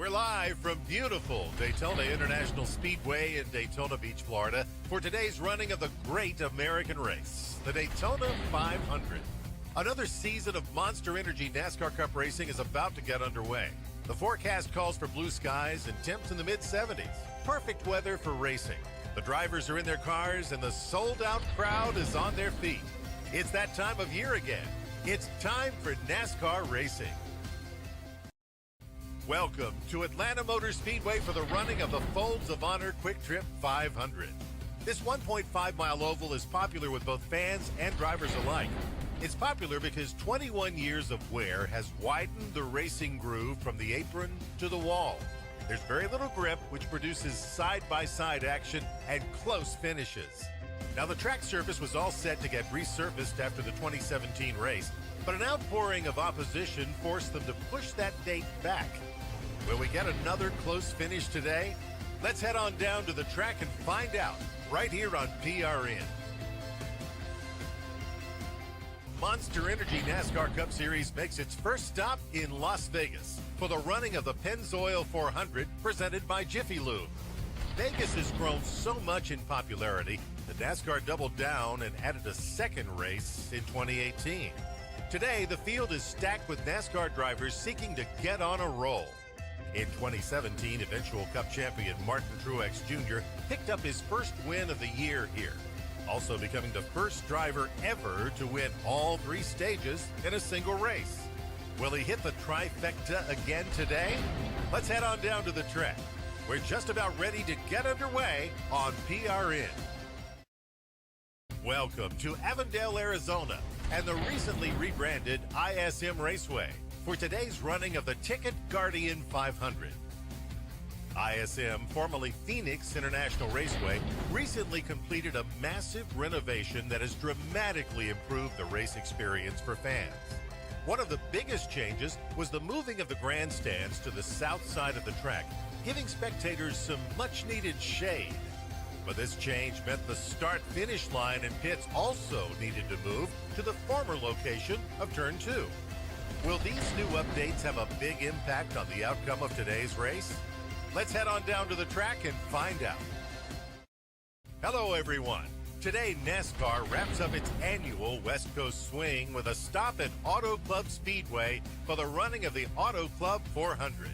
We're live from beautiful Daytona International Speedway in Daytona Beach, Florida, for today's running of the great American race, the Daytona 500. Another season of Monster Energy NASCAR Cup racing is about to get underway. The forecast calls for blue skies and temps in the mid-70s. Perfect weather for racing. The drivers are in their cars and the sold-out crowd is on their feet. It's that time of year again. It's time for NASCAR racing. Welcome to Atlanta Motor Speedway for the running of the Folds of Honor Quick Trip 500. This 1.5-mile oval is popular with both fans and drivers alike. It's popular because 21 years of wear has widened the racing groove from the apron to the wall. There's very little grip, which produces side-by-side action and close finishes. Now, the track surface was all set to get resurfaced after the 2017 race, but an outpouring of opposition forced them to push that date back. Will we get another close finish today? Let's head on down to the track and find out right here on PRN. Monster Energy NASCAR Cup Series makes its first stop in Las Vegas for the running of the Pennzoil 400 presented by Jiffy Lube. Vegas has grown so much in popularity that NASCAR doubled down and added a second race in 2018. Today, the field is stacked with NASCAR drivers seeking to get on a roll. In 2017, eventual Cup champion Martin Truex Jr. picked up his first win of the year here, also becoming the first driver ever to win all three stages in a single race. Will he hit the trifecta again today? Let's head on down to the track. We're just about ready to get underway on PRN. Welcome to Avondale, Arizona, and the recently rebranded ISM Raceway for today's running of the Ticket Guardian 500. ISM, formerly Phoenix International Raceway, recently completed a massive renovation that has dramatically improved the race experience for fans. One of the biggest changes was the moving of the grandstands to the south side of the track, giving spectators some much-needed shade. But this change meant the start-finish line and pits also needed to move to the former location of Turn 2. Will these new updates have a big impact on the outcome of today's race? Let's head on down to the track and find out. Hello, everyone. Today, NASCAR wraps up its annual West Coast swing with a stop at Auto Club Speedway for the running of the Auto Club 400.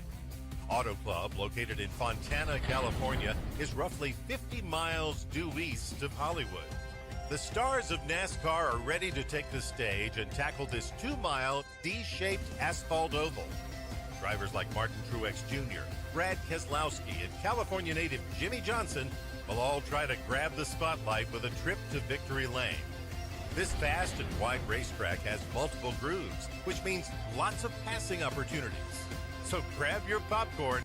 Auto Club, located in Fontana, California, is roughly 50 miles due east of Hollywood. The stars of NASCAR are ready to take the stage and tackle this 2-mile D-shaped asphalt oval. Drivers like Martin Truex Jr., Brad Keselowski, and California native Jimmy Johnson will all try to grab the spotlight with a trip to victory lane. This fast and wide racetrack has multiple grooves, which means lots of passing opportunities. So grab your popcorn.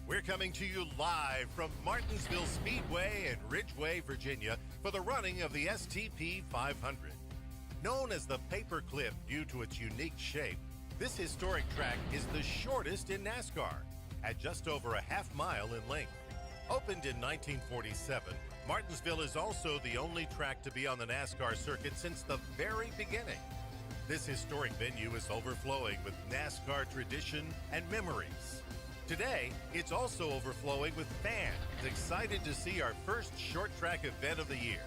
We're coming to you live from Martinsville Speedway in Ridgeway, Virginia, for the running of the STP 500. Known as the Paperclip due to its unique shape, this historic track is the shortest in NASCAR, at just over a half-mile in length. Opened in 1947, Martinsville is also the only track to be on the NASCAR circuit since the very beginning. This historic venue is overflowing with NASCAR tradition and memories. Today, it's also overflowing with fans excited to see our first short track event of the year.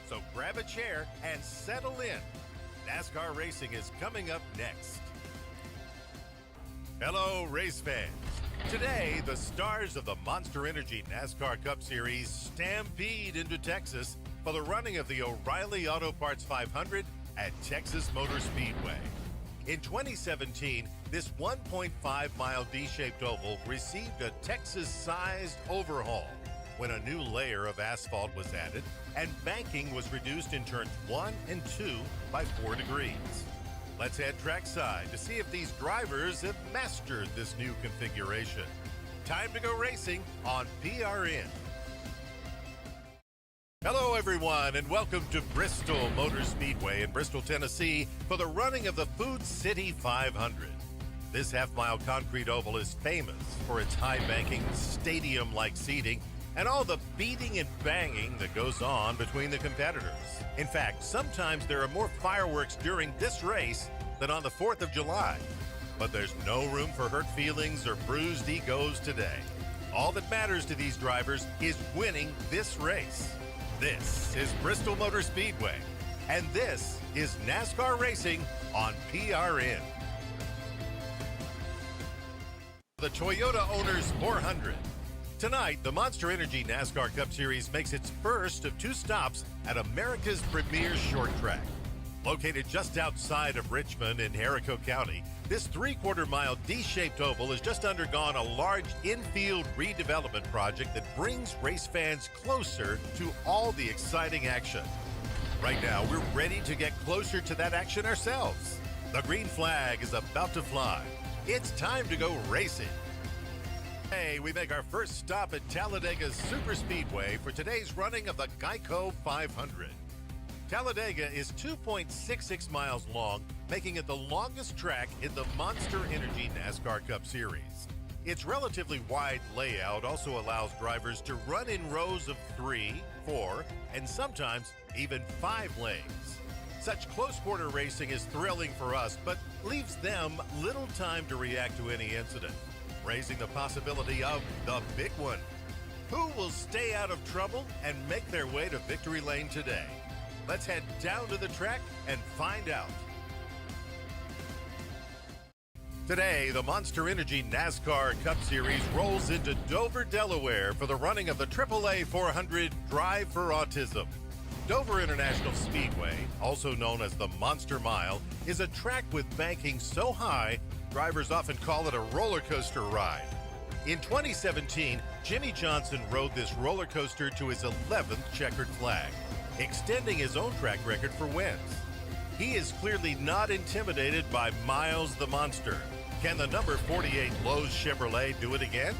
So grab a chair and settle in. NASCAR racing is coming up next. Hello, race fans. Today, the stars of the Monster Energy NASCAR Cup Series stampede into Texas for the running of the O'Reilly Auto Parts 500 at Texas Motor Speedway. In 2017, this 1.5-mile D-shaped oval received a Texas-sized overhaul when a new layer of asphalt was added and banking was reduced in turns 1 and 2 by 4 degrees. Let's head trackside to see if these drivers have mastered this new configuration. Time to go racing on PRN. Hello, everyone, and welcome to Bristol Motor Speedway in Bristol, Tennessee for the running of the Food City 500. This half-mile concrete oval is famous for its high-banking, stadium-like seating and all the beating and banging that goes on between the competitors. In fact, sometimes there are more fireworks during this race than on the 4th of July. But there's no room for hurt feelings or bruised egos today. All that matters to these drivers is winning this race. This is Bristol Motor Speedway, and this is NASCAR Racing on PRN. The Toyota Owners 400. Tonight, the Monster Energy NASCAR Cup Series makes its first of two stops at America's premier short track. Located just outside of Richmond in Henrico County, this three-quarter-mile D-shaped oval has just undergone a large infield redevelopment project that brings race fans closer to all the exciting action. Right now, we're ready to get closer to that action ourselves. The green flag is about to fly. It's time to go racing. Today, we make our first stop at Talladega's Superspeedway for today's running of the Geico 500. Talladega is 2.66 miles long, making it the longest track in the Monster Energy NASCAR Cup Series. Its relatively wide layout also allows drivers to run in rows of 3, 4, and sometimes even 5 lanes. Such close-quarter racing is thrilling for us, but leaves them little time to react to any incident, raising the possibility of the big one. Who will stay out of trouble and make their way to victory lane today? Let's head down to the track and find out. Today, the Monster Energy NASCAR Cup Series rolls into Dover, Delaware for the running of the AAA 400 Drive for Autism. Dover International Speedway, also known as the Monster Mile, is a track with banking so high, drivers often call it a roller coaster ride. In 2017, Jimmy Johnson rode this roller coaster to his 11th checkered flag, extending his own track record for wins. He is clearly not intimidated by Miles the Monster. Can the number 48 Lowe's Chevrolet do it again?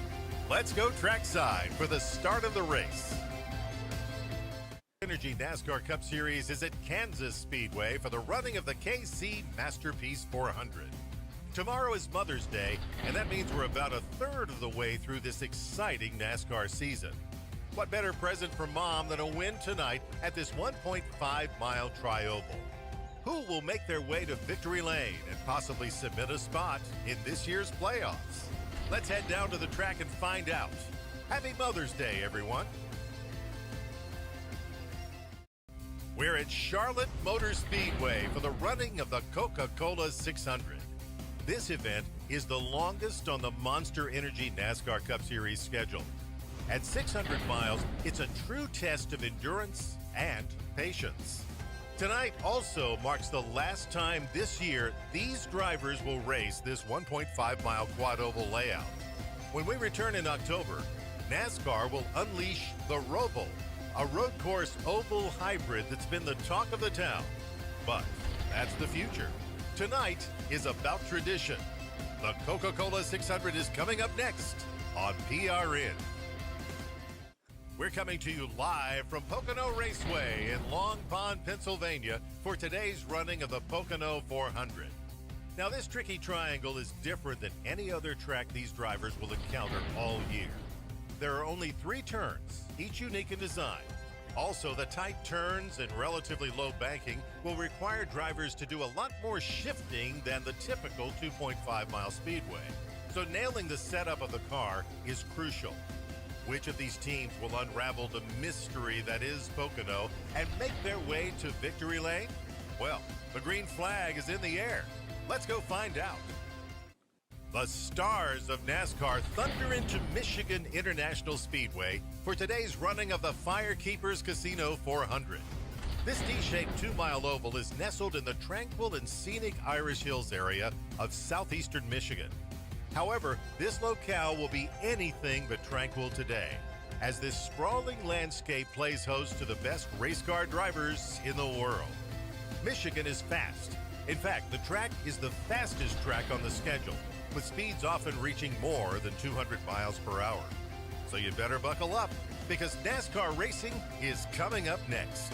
Let's go trackside for the start of the race. Energy NASCAR Cup Series is at Kansas Speedway for the running of the KC Masterpiece 400. Tomorrow is Mother's Day, and that means we're about a third of the way through this exciting NASCAR season. What better present for Mom than a win tonight at this 1.5-mile tri-oval? Who will make their way to victory lane and possibly submit a spot in this year's playoffs? Let's head down to the track and find out. Happy Mother's Day, everyone. We're at Charlotte Motor Speedway for the running of the Coca-Cola 600. This event is the longest on the Monster Energy NASCAR Cup Series schedule. At 600 miles, it's a true test of endurance and patience. Tonight also marks the last time this year these drivers will race this 1.5-mile quad oval layout. When we return in October, NASCAR will unleash the Roval, a road course oval hybrid that's been the talk of the town. But that's the future. Tonight is about tradition. The Coca-Cola 600 is coming up next on PRN. We're coming to you live from Pocono Raceway in Long Pond, Pennsylvania for today's running of the Pocono 400. Now, this tricky triangle is different than any other track these drivers will encounter all year. There are only 3 turns, each unique in design. Also, the tight turns and relatively low banking will require drivers to do a lot more shifting than the typical 2.5-mile speedway. So nailing the setup of the car is crucial. Which of these teams will unravel the mystery that is Pocono and make their way to victory lane? Well, the green flag is in the air. Let's go find out. The stars of NASCAR thunder into Michigan International Speedway for today's running of the Firekeepers Casino 400. This D-shaped 2-mile oval is nestled in the tranquil and scenic Irish Hills area of southeastern Michigan. However, this locale will be anything but tranquil today, as this sprawling landscape plays host to the best race car drivers in the world. Michigan is fast. In fact, the track is the fastest track on the schedule, with speeds often reaching more than 200 miles per hour. So you better buckle up, because NASCAR racing is coming up next.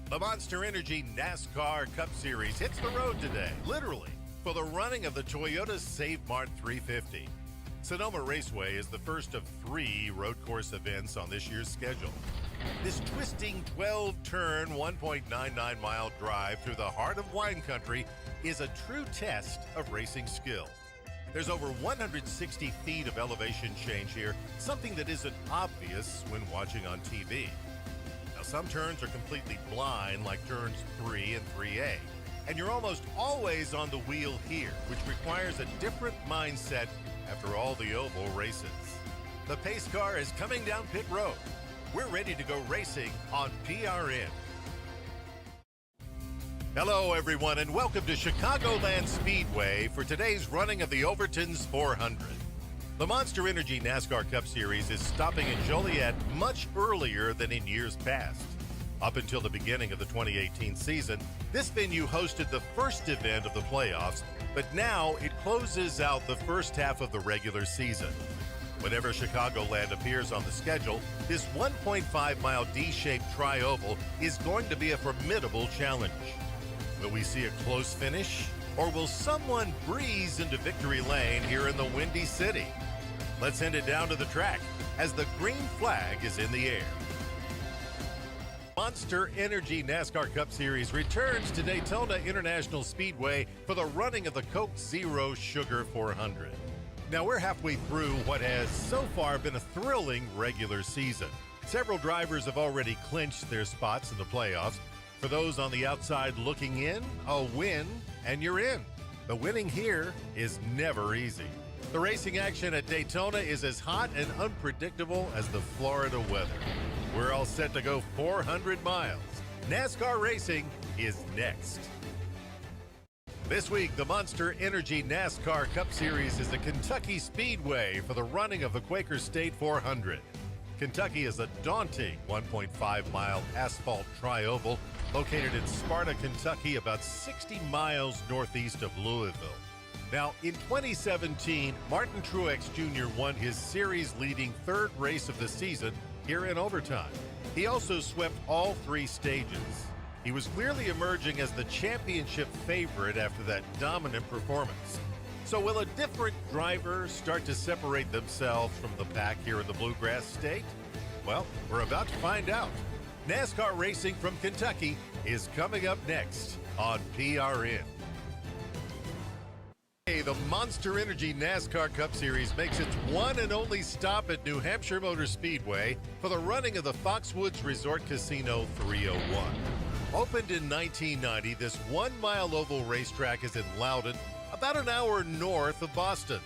The Monster Energy NASCAR Cup Series hits the road today, literally, for the running of the Toyota Save Mart 350. Sonoma Raceway is the first of 3 road course events on this year's schedule. This twisting 12-turn, 1.99-mile drive through the heart of wine country is a true test of racing skill. There's over 160 feet of elevation change here, something that isn't obvious when watching on TV. Now, some turns are completely blind, like turns 3 and 3A, and you're almost always on the wheel here, which requires a different mindset after all the oval races. The pace car is coming down pit road. We're ready to go racing on PRN. Hello, everyone, and welcome to Chicagoland Speedway for today's running of the Overton's 400. The Monster Energy NASCAR Cup Series is stopping in Joliet much earlier than in years past. Up until the beginning of the 2018 season, this venue hosted the first event of the playoffs, but now it closes out the first half of the regular season. Whenever Chicagoland appears on the schedule, this 1.5-mile D-shaped tri-oval is going to be a formidable challenge. Will we see a close finish, or will someone breeze into victory lane here in the Windy City? Let's send it down to the track as the green flag is in the air. Monster Energy NASCAR Cup Series returns to Daytona International Speedway for the running of the Coke Zero Sugar 400. Now, we're halfway through what has so far been a thrilling regular season. Several drivers have already clinched their spots in the playoffs. For those on the outside looking in, a win and you're in. The winning here is never easy. The racing action at Daytona is as hot and unpredictable as the Florida weather. We're all set to go 400 miles. NASCAR racing is next. This week, the Monster Energy NASCAR Cup Series is at Kentucky Speedway for the running of the Quaker State 400. Kentucky is a daunting 1.5-mile asphalt tri-oval located in Sparta, Kentucky, about 60 miles northeast of Louisville. Now, in 2017, Martin Truex Jr. won his series-leading third race of the season here in overtime. He also swept all 3 stages. He was clearly emerging as the championship favorite after that dominant performance. So will a different driver start to separate themselves from the pack here in the Bluegrass State? Well, we're about to find out. NASCAR racing from Kentucky is coming up next on PRN. The Monster Energy NASCAR Cup Series makes its one and only stop at New Hampshire Motor Speedway for the running of the Foxwoods Resort Casino 301. Opened in 1990, this 1-mile oval racetrack is in Loudon, about an hour north of Boston.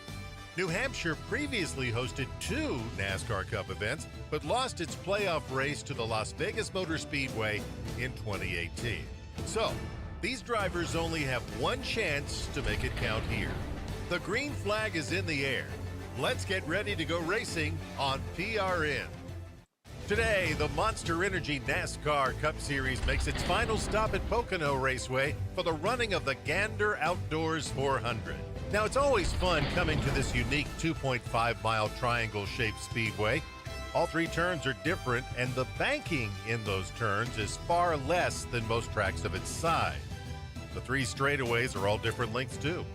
New Hampshire previously hosted 2 NASCAR Cup events, but lost its playoff race to the Las Vegas Motor Speedway in 2018. So, these drivers only have one chance to make it count here. The green flag is in the air. Let's get ready to go racing on PRN. Today, the Monster Energy NASCAR Cup Series makes its final stop at Pocono Raceway for the running of the Gander Outdoors 400. Now, it's always fun coming to this unique 2.5-mile triangle-shaped speedway. All 3 turns are different, and the banking in those turns is far less than most tracks of its size. The 3 straightaways are all different lengths, too.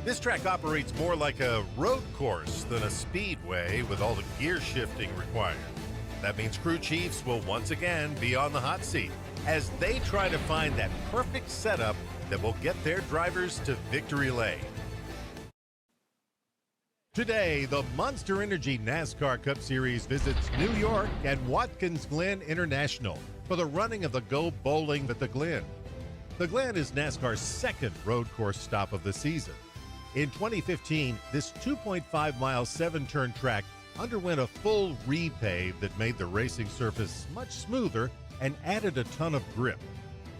This track operates more like a road course than a speedway with all the gear shifting required. That means crew chiefs will once again be on the hot seat as they try to find that perfect setup that will get their drivers to victory lane. Today, the Monster Energy NASCAR Cup Series visits New York and Watkins Glen International for the running of the Go Bowling at the Glen. The Glen is NASCAR's second road course stop of the season. In 2015, this 2.5-mile 7-turn track underwent a full repave that made the racing surface much smoother and added a ton of grip.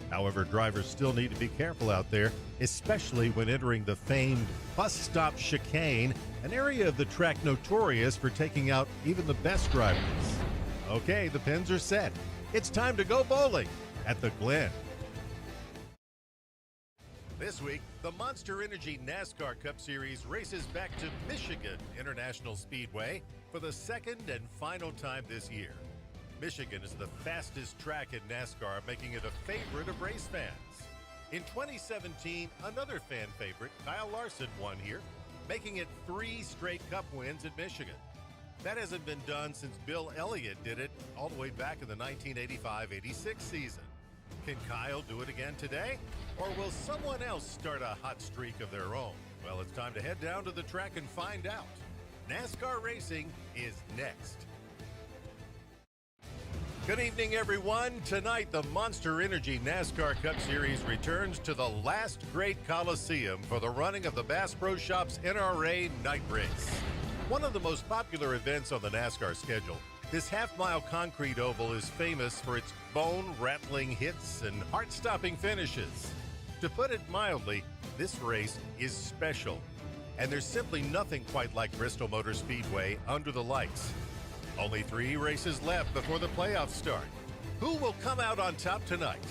However, drivers still need to be careful out there, especially when entering the famed bus stop chicane, an area of the track notorious for taking out even the best drivers. Okay, the pins are set. It's time to go bowling at the Glen. This week, the Monster Energy NASCAR Cup Series races back to Michigan International Speedway for the second and final time this year. Michigan is the fastest track in NASCAR, making it a favorite of race fans. In 2017, another fan favorite, Kyle Larson, won here, making it 3 straight Cup wins at Michigan. That hasn't been done since Bill Elliott did it all the way back in the 1985-86 season. Can Kyle do it again today? Or will someone else start a hot streak of their own? Well, it's time to head down to the track and find out. NASCAR racing is next. Good evening, everyone. Tonight, the Monster Energy NASCAR Cup Series returns to the last great Coliseum for the running of the Bass Pro Shops NRA Night Race. One of the most popular events on the NASCAR schedule, this half-mile concrete oval is famous for its bone-rattling hits and heart-stopping finishes. To put it mildly, this race is special, and there's simply nothing quite like Bristol Motor Speedway under the lights. Only 3 races left before the playoffs start. Who will come out on top tonight?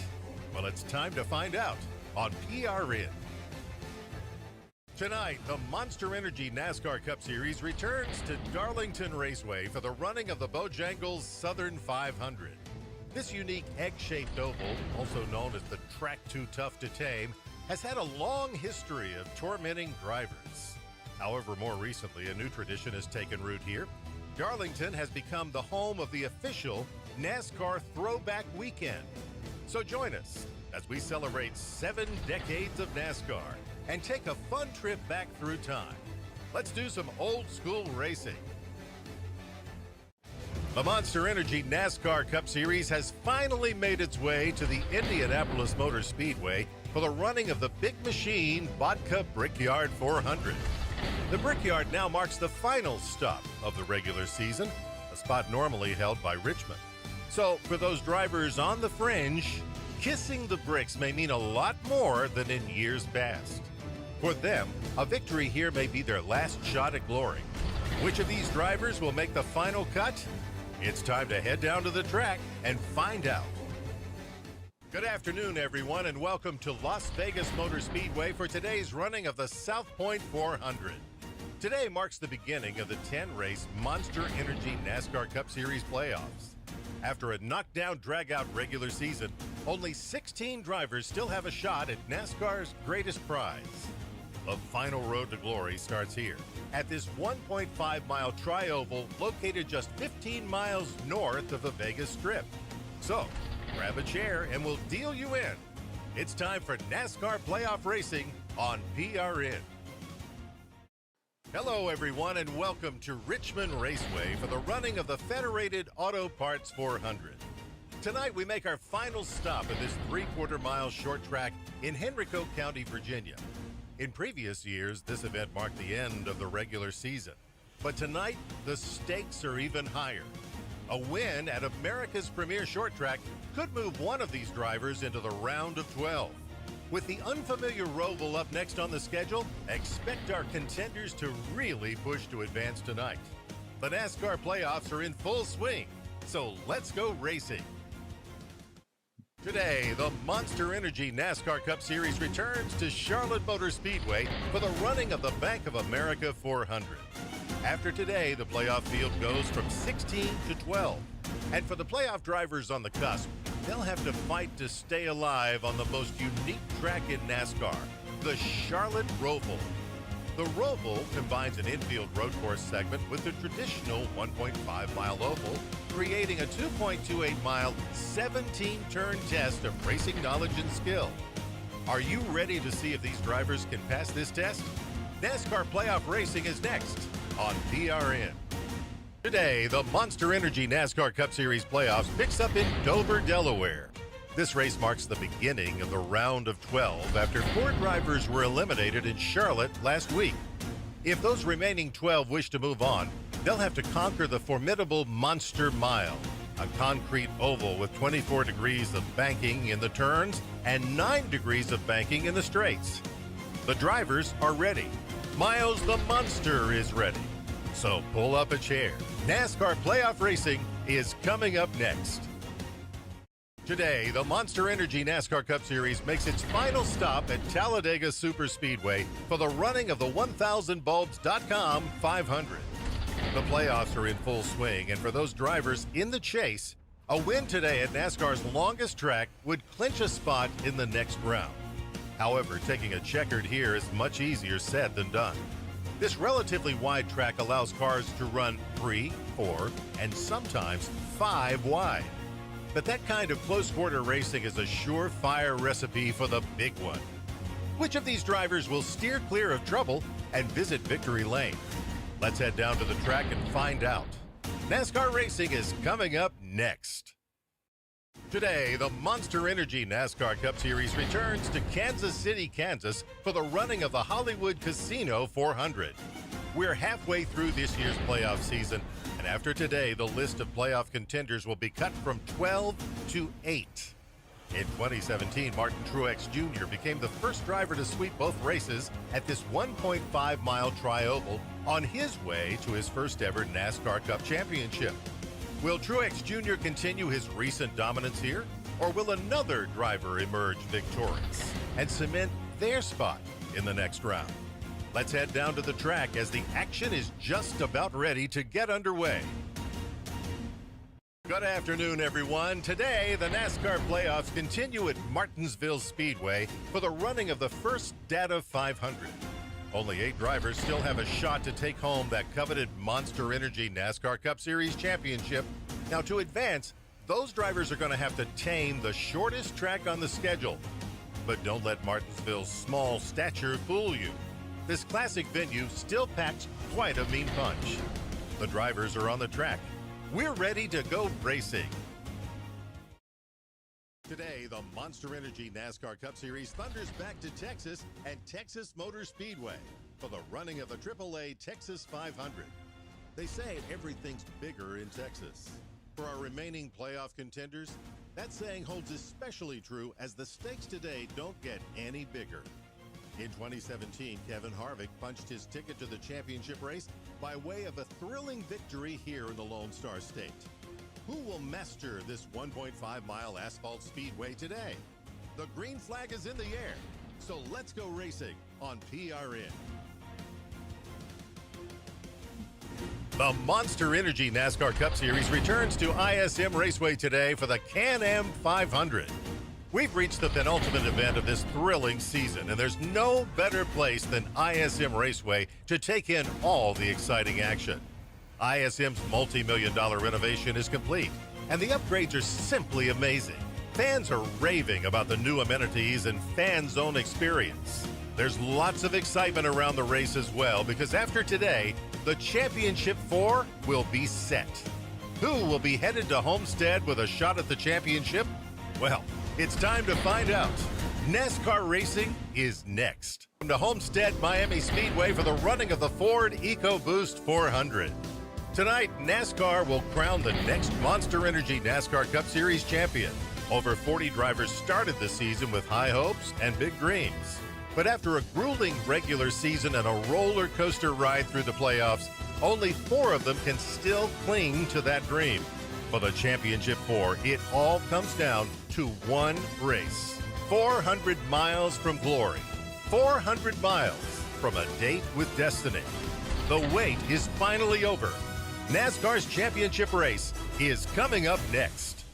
Well, it's time to find out on PRN. Tonight, the Monster Energy NASCAR Cup Series returns to Darlington Raceway for the running of the Bojangles Southern 500. This unique egg-shaped oval, also known as the Track Too Tough to Tame, has had a long history of tormenting drivers. However, more recently, a new tradition has taken root here. Darlington has become the home of the official NASCAR Throwback Weekend. So join us as we celebrate 7 decades of NASCAR and take a fun trip back through time. Let's do some old school racing. The Monster Energy NASCAR Cup Series has finally made its way to the Indianapolis Motor Speedway for the running of the Big Machine Vodka Brickyard 400. The Brickyard now marks the final stop of the regular season, a spot normally held by Richmond. So for those drivers on the fringe, kissing the bricks may mean a lot more than in years past. For them, a victory here may be their last shot at glory. Which of these drivers will make the final cut? It's time to head down to the track and find out. Good afternoon, everyone, and welcome to Las Vegas Motor Speedway for today's running of the South Point 400. Today marks the beginning of the 10-race Monster Energy NASCAR Cup Series playoffs. After a knockdown, drag-out regular season, only 16 drivers still have a shot at NASCAR's greatest prize. The final road to glory starts here at this 1.5-mile tri-oval located just 15 miles north of the Vegas Strip. So, grab a chair and we'll deal you in. It's time for NASCAR playoff racing on PRN. Hello, everyone, and welcome to Richmond Raceway for the running of the Federated Auto Parts 400. Tonight, we make our final stop at this 3/4-mile short track in Henrico County, Virginia. In previous years, this event marked the end of the regular season. But tonight, the stakes are even higher. A win at America's premier short track could move one of these drivers into the round of 12. With the unfamiliar Roval up next on the schedule, expect our contenders to really push to advance tonight. The NASCAR playoffs are in full swing, so let's go racing. Today, the Monster Energy NASCAR Cup Series returns to Charlotte Motor Speedway for the running of the Bank of America 400. After today, the playoff field goes from 16 to 12. And for the playoff drivers on the cusp, they'll have to fight to stay alive on the most unique track in NASCAR, the Charlotte Roval. The Roval combines an infield road course segment with the traditional 1.5-mile oval, creating a 2.28-mile, 17-turn test of racing knowledge and skill. Are you ready to see if these drivers can pass this test? NASCAR playoff racing is next on PRN. Today, the Monster Energy NASCAR Cup Series playoffs picks up in Dover, Delaware. This race marks the beginning of the round of 12 after 4 drivers were eliminated in Charlotte last week. If those remaining 12 wish to move on, they'll have to conquer the formidable Monster Mile, a concrete oval with 24 degrees of banking in the turns and 9 degrees of banking in the straights. The drivers are ready. Miles the Monster is ready. So pull up a chair. NASCAR playoff racing is coming up next. Today, the Monster Energy NASCAR Cup Series makes its final stop at Talladega Superspeedway for the running of the 1000bulbs.com 500. The playoffs are in full swing, and for those drivers in the chase, a win today at NASCAR's longest track would clinch a spot in the next round. However, taking a checkered here is much easier said than done. This relatively wide track allows cars to run 3, 4, and sometimes 5 wide. But that kind of close-quarter racing is a surefire recipe for the big one. Which of these drivers will steer clear of trouble and visit victory lane? Let's head down to the track and find out. NASCAR racing is coming up next. Today, the Monster Energy NASCAR Cup Series returns to Kansas City, Kansas for the running of the Hollywood Casino 400. We're halfway through this year's playoff season, and after today, the list of playoff contenders will be cut from 12 to 8. In 2017, Martin Truex Jr. became the first driver to sweep both races at this 1.5-mile tri-oval on his way to his first ever NASCAR Cup Championship. Will Truex Jr. continue his recent dominance here, or will another driver emerge victorious and cement their spot in the next round? Let's head down to the track as the action is just about ready to get underway. Good afternoon, everyone. Today, the NASCAR playoffs continue at Martinsville Speedway for the running of the first Data 500. Only 8 drivers still have a shot to take home that coveted Monster Energy NASCAR Cup Series championship. Now, to advance, those drivers are going to have to tame the shortest track on the schedule. But don't let Martinsville's small stature fool you. This classic venue still packs quite a mean punch. The drivers are on the track. We're ready to go racing. Today, the Monster Energy NASCAR Cup Series thunders back to Texas and Texas Motor Speedway for the running of the AAA Texas 500. They say everything's bigger in Texas. For our remaining playoff contenders, that saying holds especially true as the stakes today don't get any bigger. In 2017, Kevin Harvick punched his ticket to the championship race by way of a thrilling victory here in the Lone Star State. Who will master this 1.5-mile asphalt speedway today? The green flag is in the air, so let's go racing on PRN. The Monster Energy NASCAR Cup Series returns to ISM Raceway today for the Can-Am 500. We've reached the penultimate event of this thrilling season, and there's no better place than ISM Raceway to take in all the exciting action. ISM's multi-million-dollar renovation is complete, and the upgrades are simply amazing. Fans are raving about the new amenities and fan zone experience. There's lots of excitement around the race as well, because after today, the Championship 4 will be set. Who will be headed to Homestead with a shot at the championship? Well, it's time to find out. NASCAR racing is next. From the HOMESTEAD-MIAMI Speedway for the running of the Ford EcoBoost 400. Tonight, NASCAR will crown the next Monster Energy NASCAR Cup Series champion. Over 40 drivers started the season with high hopes and big dreams. But after a grueling regular season and a roller coaster ride through the playoffs, only 4 of them can still cling to that dream. For the Championship 4, it all comes down to one race. 400 miles from glory. 400 miles from a date with destiny. The wait is finally over. NASCAR's championship race is coming up next.